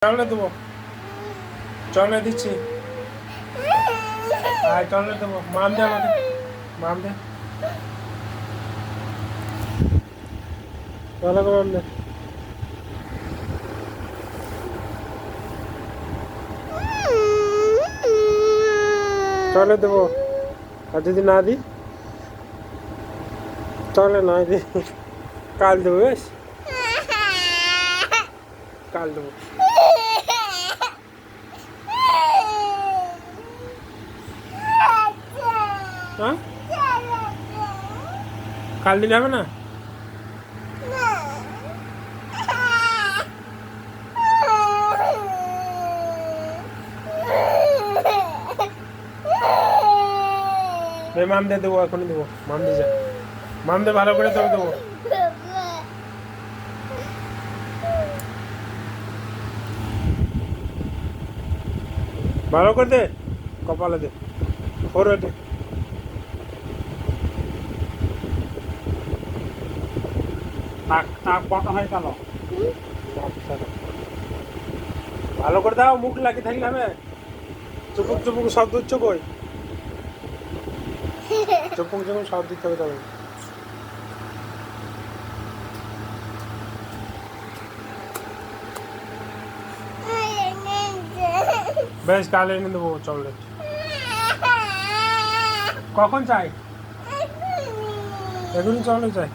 চলে দেবো, চলে দিচ্ছি। আয় চলে দেবো, মাম দে আমাকে, মাম দে, চলে গো মাম দে। চলে দেবো, আর যদি না দিই চলে না দি, কাল দেবো, বেশ কাল দেবো। হ্যাঁ, কাল দিলে হবে না? মাম দিয়ে দেবো, এখনই দেবো, মাম দিয়ে যা, মাম দে ভালো করে, তবে দেবো। ভালো করে দে, কপালে দে, ওরে দে। ভালো করে দাও, মুখ লাগিয়ে থাকলে হবে। চুপুক চুপুক শব্দ হচ্ছে কই? চুপুক চুপুক শব্দ দিতে হবে তবে। বেশ কাল এনে দেবো চকলেট। কখন চাই? এখনই চকলেট চাই।